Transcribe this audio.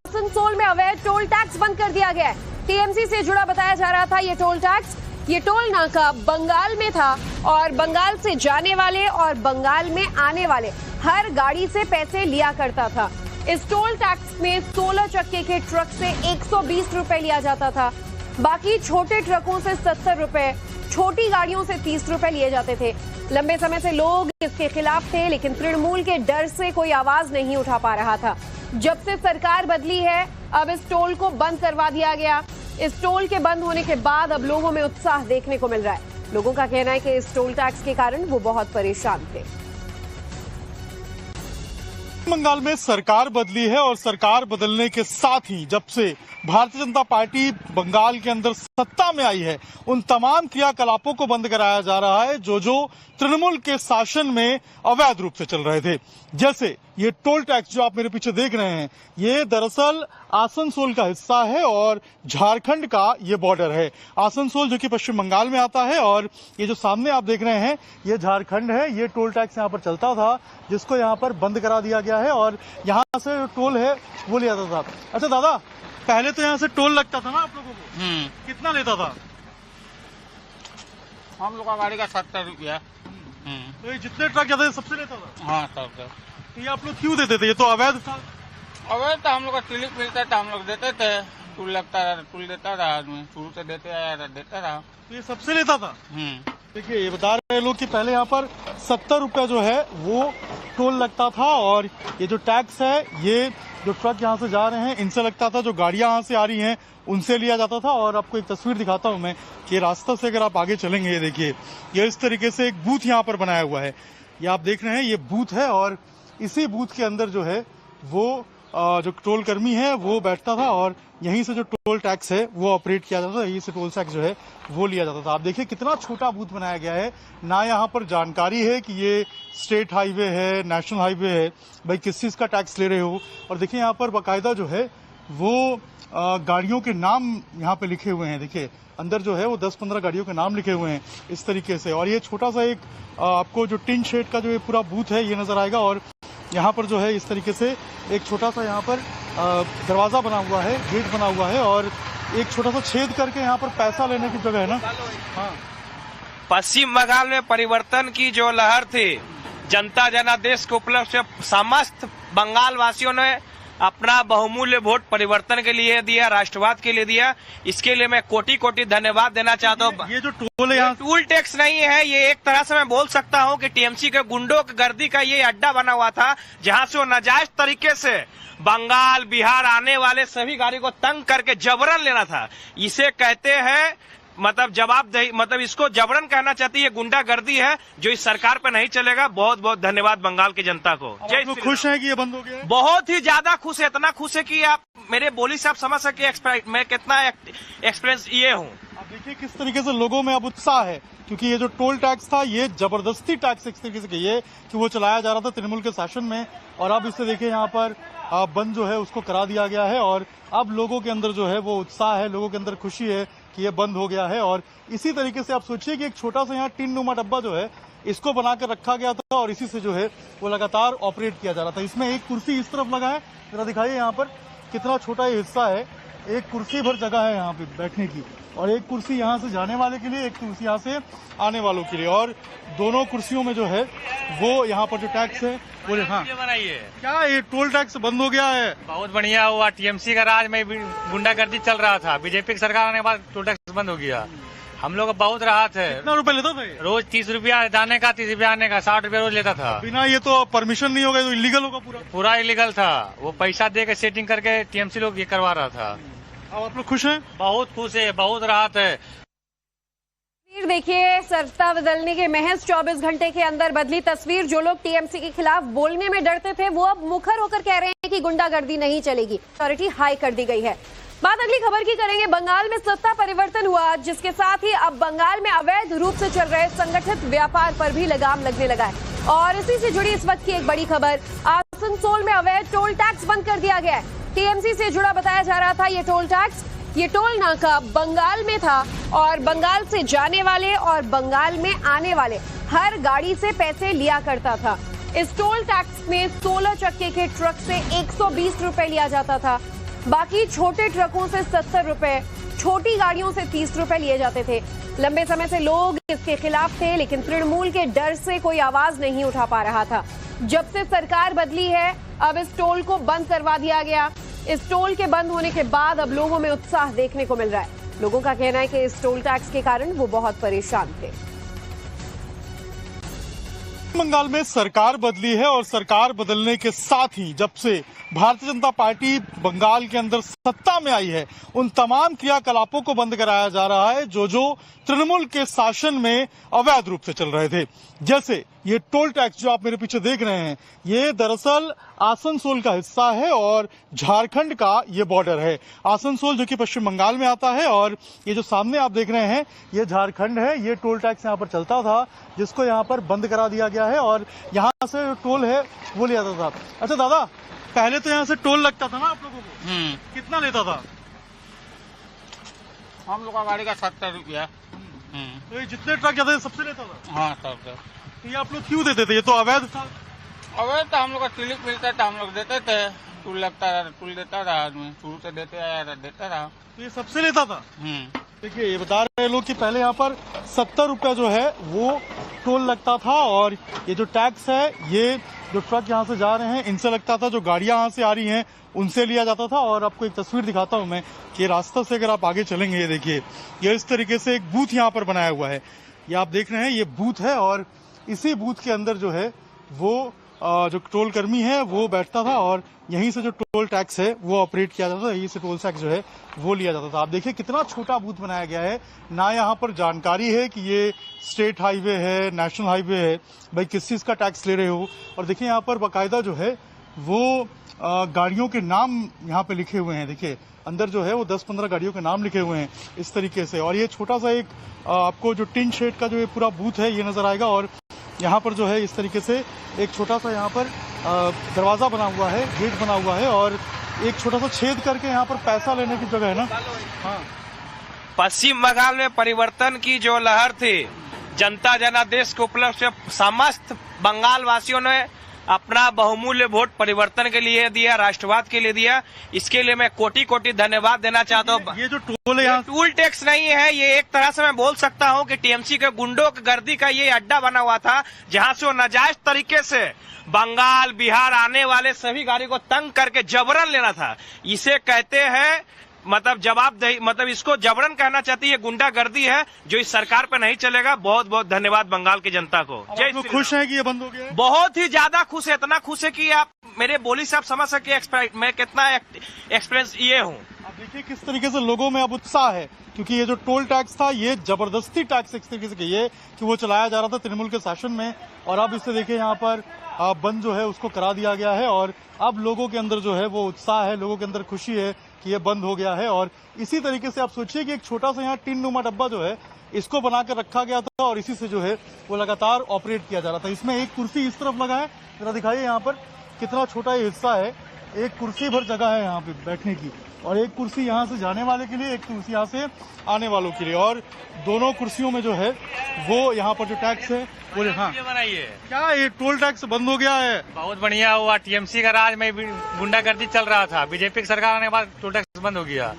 आसनसोल में अवैध toll tax बंद कर दिया गया है। टीएमसी से जुड़ा बताया जा रहा था ये टोल नाका बंगाल में था और बंगाल से जाने वाले और बंगाल में आने वाले हर गाड़ी से पैसे लिया करता था। इस टोल टैक्स में 16 चक्के के ट्रक से 120 रुपए लिया जाता था। बाकी छोटे ट्रकों से 70 रुपए, छोटी गाड़ियों से 30 रुपए लिए जाते थे। लंबे समय से लोग इसके खिलाफ थे, लेकिन तृणमूल के डर से कोई आवाज नहीं उठा पा रहा था। जब से सरकार बदली है, अब इस टोल को बंद करवा दिया गया। इस टोल के बंद होने के बाद अब लोगों में उत्साह देखने को मिल रहा है। लोगों का कहना है कि इस टोल टैक्स के कारण वो बहुत परेशान थे। बंगाल में सरकार बदली है और सरकार बदलने के साथ ही जब से भारतीय जनता पार्टी बंगाल के अंदर सत्ता में आई है, उन तमाम क्रियाकलापों को बंद कराया जा रहा है जो तृणमूल के शासन में अवैध रूप से चल रहे थे। जैसे ये टोल टैक्स जो आप मेरे पीछे देख रहे हैं, ये दरअसल आसनसोल का हिस्सा है और झारखंड का ये बॉर्डर है। आसनसोल जो कि पश्चिम बंगाल में आता है और ये जो सामने आप देख रहे हैं ये झारखंड है। ये टोल टैक्स यहाँ पर चलता था, जिसको यहाँ पर बंद करा दिया गया है और यहाँ से जो टोल है वो लिया जाता था। अच्छा दादा, पहले तो यहाँ से टोल लगता था ना आप लोगों को? कितना लेता था? हम लोग का गाड़ी का 70 रुपया। तो ये जितने ट्रक जाते थे सबसे लेता था? हाँ सब। तो ये आप लोग क्यों देते थे? ये तो अवैध था। अवैध तो हम लोग का क्लिक मिलता था, हम लोग देते थे। टूल लगता रहा, टूल देता रहा आदमी, शुरू से देते आया देता रहा। तो ये सबसे लेता था? देखिए, ये बता रहे हैं लोग कि पहले यहाँ पर 70 रुपया जो है वो टोल लगता था और ये जो टैक्स है ये जो ट्रक यहाँ से जा रहे हैं इनसे लगता था, जो गाड़ियाँ यहाँ से आ रही हैं उनसे लिया जाता था। और आपको एक तस्वीर दिखाता हूँ मैं कि रास्ता से अगर आप आगे चलेंगे, ये देखिए, ये इस तरीके से एक बूथ यहाँ पर बनाया हुआ है। ये आप देख रहे हैं, ये बूथ है और इसी बूथ के अंदर जो है वो जो टोल कर्मी है वो बैठता था और यहीं से जो टोल टैक्स है वो ऑपरेट किया जाता था, यहीं से टोल टैक्स जो है वो लिया जाता था। आप देखिए कितना छोटा बूथ बनाया गया है, ना यहाँ पर जानकारी है कि ये स्टेट हाईवे है, नेशनल हाईवे है, भाई किस चीज़ का टैक्स ले रहे हो। और देखिए यहाँ पर बाकायदा जो है वो गाड़ियों के नाम यहाँ पे लिखे हुए हैं। देखिए अंदर जो है वो 10-15 गाड़ियों के नाम लिखे हुए हैं इस तरीके से। और ये छोटा सा एक आपको जो टिन शेड का जो ये पूरा बूथ है ये नजर आएगा और यहाँ पर जो है इस तरीके से एक छोटा सा यहाँ पर दरवाजा बना हुआ है, गेट बना हुआ है और एक छोटा सा छेद करके यहाँ पर पैसा लेने की जगह है ना। हाँ, पश्चिम बंगाल में परिवर्तन की जो लहर थी, जनता जनादेश के उपलक्ष्य से समस्त बंगाल वासियों ने अपना बहुमूल्य वोट परिवर्तन के लिए दिया, राष्ट्रवाद के लिए दिया। इसके लिए मैं कोटि कोटि धन्यवाद देना चाहता हूँ। ये जो टोल है, टूल टैक्स नहीं है, ये एक तरह से मैं बोल सकता हूँ कि टीएमसी के गुंडों की गर्दी का ये अड्डा बना हुआ था, जहाँ से वो नाजायज तरीके से बंगाल बिहार आने वाले सभी गाड़ी को तंग करके जबरन लेना था। इसे कहते हैं मतलब जवाबदेही, मतलब इसको जबरन कहना चाहती है, गुंडागर्दी है जो इस सरकार पे नहीं चलेगा। बहुत बहुत धन्यवाद बंगाल की जनता को। जय श्री खुश है कि ये बंद हो गया है? बहुत ही ज्यादा खुश है, इतना खुश है कि आप मेरे बोली से आप समझ सके मैं कितना एक्सपीरियंस ये हूँ। आप देखिए किस तरीके से लोगों में अब उत्साह है, क्योंकि ये जो टोल टैक्स था ये जबरदस्ती टैक्स एक तरीके से कहिए कि वो चलाया जा रहा था तृणमूल के शासन में, और अब इससे देखिए यहाँ पर बंद जो है उसको करा दिया गया है और अब लोगों के अंदर जो है वो उत्साह है, लोगों के अंदर खुशी है कि ये बंद हो गया है। और इसी तरीके से आप सोचिए कि एक छोटा सा यहाँ टिन नुमा डब्बा जो है इसको बनाकर रखा गया था और इसी से जो है वो लगातार ऑपरेट किया जा रहा था। इसमें एक कुर्सी इस तरफ लगा है, जरा दिखाइए यहाँ पर कितना छोटा ये हिस्सा है, एक कुर्सी भर जगह है यहाँ पे बैठने की, और एक कुर्सी यहाँ से जाने वाले के लिए, एक कुर्सी यहाँ से आने वालों के लिए, और दोनों कुर्सियों में जो है वो यहाँ पर जो टैक्स है वो हाँ बनाइए। क्या ये टोल टैक्स बंद हो गया है? बहुत बढ़िया हुआ, टीएमसी का राज में गुंडागर्दी चल रहा था, बीजेपी की सरकार आने के बाद टोल टैक्स बंद हो गया। हम लोग बहुत राहत है। कितना रुपए लेता था ये? रोज 30 रुपया जाने का, 30 रुपया आने का, 60 रुपया रोज लेता था। बिना ये तो परमिशन नहीं होगा, तो इलीगल होगा पूरा इलीगल था। वो पैसा दे के सेटिंग करके टीएमसी लोग ये करवा रहा था। अब आप लोग खुश हैं? बहुत खुश है, बहुत राहत है। देखिए, सत्ता बदलने के महज 24 घंटे के अंदर बदली तस्वीर। जो लोग टीएमसी के खिलाफ बोलने में डरते थे वो अब मुखर होकर कह रहे हैं कि गुंडागर्दी नहीं चलेगी, अथॉरिटी हाई कर दी गई है। बात अगली खबर की करेंगे। बंगाल में सत्ता परिवर्तन हुआ, जिसके साथ ही अब बंगाल में अवैध रूप से चल रहे संगठित व्यापार पर भी लगाम लगने लगा है। और इसी से जुड़ी इस वक्त की एक बड़ी खबर, आसनसोल में अवैध टोल टैक्स बंद कर दिया गया है। टीएमसी से जुड़ा बताया जा रहा था ये टोल नाका बंगाल में था और बंगाल से जाने वाले और बंगाल में आने वाले हर गाड़ी से पैसे लिया करता था। इस टोल टैक्स में 16 चक्के के ट्रक से 120 रुपए लिया जाता था। बाकी छोटे ट्रकों से 70 रुपए, छोटी गाड़ियों से 30 रुपए लिए जाते थे। लंबे समय से लोग इसके खिलाफ थे, लेकिन तृणमूल के डर से कोई आवाज नहीं उठा पा रहा था। जब से सरकार बदली है, अब इस टोल को बंद करवा दिया गया। इस टोल के बंद होने के बाद अब लोगों में उत्साह देखने को मिल रहा है। लोगों का कहना है कि इस टोल टैक्स के कारण वो बहुत परेशान थे। बंगाल में सरकार बदली है और सरकार बदलने के साथ ही जब से भारतीय जनता पार्टी बंगाल के अंदर सत्ता में आई है, उन तमाम क्रियाकलापों को बंद कराया जा रहा है जो तृणमूल के शासन में अवैध रूप से चल रहे थे। जैसे ये टोल टैक्स जो आप मेरे पीछे देख रहे हैं, ये दरअसल आसनसोल का हिस्सा है और झारखंड का ये बॉर्डर है। आसनसोल जो कि पश्चिम बंगाल में आता है और ये जो सामने आप देख रहे हैं ये झारखंड है। ये टोल टैक्स यहाँ पर चलता था, जिसको यहाँ पर बंद करा दिया गया है और यहाँ से जो टोल है वो लिया जाता था। अच्छा दादा, पहले तो यहाँ से टोल लगता था ना आप लोगों को, कितना लेता था? हम लोग का गाड़ी का 70 रुपया। तो ये जितने ट्रक जाते थे सबसे लेता था? हाँ सब। तो ये आप लोग क्यों देते थे? ये तो अवैध था। अवैध तो हम लोग का क्लिक मिलता था, हम लोग देते थे। टूल लगता रहा, टूल देता रहा आदमी, शुरू से देते आया देता रहा। तो ये सबसे लेता था? देखिए, ये बता रहे लोग कि पहले यहाँ पर 70 रुपया जो है वो टोल लगता था और ये जो टैक्स है ये जो ट्रक यहाँ से जा रहे हैं इनसे लगता था, जो गाड़ियां यहाँ से आ रही हैं उनसे लिया जाता था। और आपको एक तस्वीर दिखाता हूँ मैं कि रास्ते से अगर आप आगे चलेंगे, ये देखिए, ये इस तरीके से एक बूथ यहाँ पर बनाया हुआ है। ये आप देख रहे हैं, ये बूथ है और इसी बूथ के अंदर जो है वो जो टोल कर्मी है वो बैठता था और यहीं से जो टोल टैक्स है वो ऑपरेट किया जाता था, यहीं से टोल टैक्स जो है वो लिया जाता था। आप देखिए कितना छोटा बूथ बनाया गया है, ना यहाँ पर जानकारी है कि ये स्टेट हाईवे है, नेशनल हाईवे है, भाई किस चीज़ का टैक्स ले रहे हो। और देखिए यहाँ पर बाकायदा जो है वो गाड़ियों के नाम यहाँ पे लिखे हुए हैं। देखिए अंदर जो है वो 10-15 गाड़ियों के नाम लिखे हुए हैं इस तरीके से। और ये छोटा सा एक आपको जो टिन शेड का जो ये पूरा बूथ है ये नजर आएगा और यहाँ पर जो है इस तरीके से एक छोटा सा यहाँ पर दरवाजा बना हुआ है, गेट बना हुआ है और एक छोटा सा छेद करके यहाँ पर पैसा लेने की जगह है ना। हाँ, पश्चिम बंगाल में परिवर्तन की जो लहर थी, जनता जनादेश के उपलक्ष्य से समस्त बंगाल वासियों ने अपना बहुमूल्य वोट परिवर्तन के लिए दिया, राष्ट्रवाद के लिए दिया। इसके लिए मैं कोटि कोटि धन्यवाद देना चाहता हूँ। ये जो टोल है यहाँ टूल टैक्स नहीं है, ये एक तरह से मैं बोल सकता हूँ कि टीएमसी के गुंडों की गर्दी का ये अड्डा बना हुआ था, जहाँ से वो नाजायज तरीके से बंगाल बिहार आने वाले सभी गाड़ी को तंग करके जबरन लेना था। इसे कहते हैं मतलब जवाबदेही, मतलब इसको जबरन कहना चाहती है, गुंडागर्दी है जो इस सरकार पे नहीं चलेगा। बहुत बहुत धन्यवाद बंगाल की जनता को। जय श्री राम। खुश है कि ये बंद हो गया है? बहुत ही ज्यादा खुश है, इतना खुश है कि आप मेरे बोली से आप समझ सके मैं कितना एक्सपीरियंस ये हूँ। अब देखिए किस तरीके से लोगों में अब उत्साह है, क्योंकि ये जो टोल टैक्स था ये जबरदस्ती टैक्स एक तरीके से कहिए कि वो चलाया जा रहा था तृणमूल के शासन में, और अब इससे देखिए यहाँ पर बंद जो है उसको करा दिया गया है और अब लोगों के अंदर जो है वो उत्साह है, लोगों के अंदर खुशी है कि ये बंद हो गया है। और इसी तरीके से आप सोचिए कि एक छोटा सा यहाँ टिन नुमा डब्बा जो है इसको बनाकर रखा गया था और इसी से जो है वो लगातार ऑपरेट किया जा रहा था। इसमें एक कुर्सी इस तरफ लगा है, जरा दिखाइए यहाँ पर कितना छोटा ये हिस्सा है, एक कुर्सी भर जगह है यहाँ पे बैठने की, और एक कुर्सी यहाँ से जाने वाले के लिए, एक कुर्सी यहाँ से आने वालों के लिए, और दोनों कुर्सियों में जो है वो यहाँ पर जो टैक्स है वो हाँ बनाइए। क्या ये टोल टैक्स बंद हो गया है? बहुत बढ़िया हुआ, टीएमसी का राज में गुंडागर्दी चल रहा था, बीजेपी की सरकार आने के बाद टोल टैक्स बंद हो गया।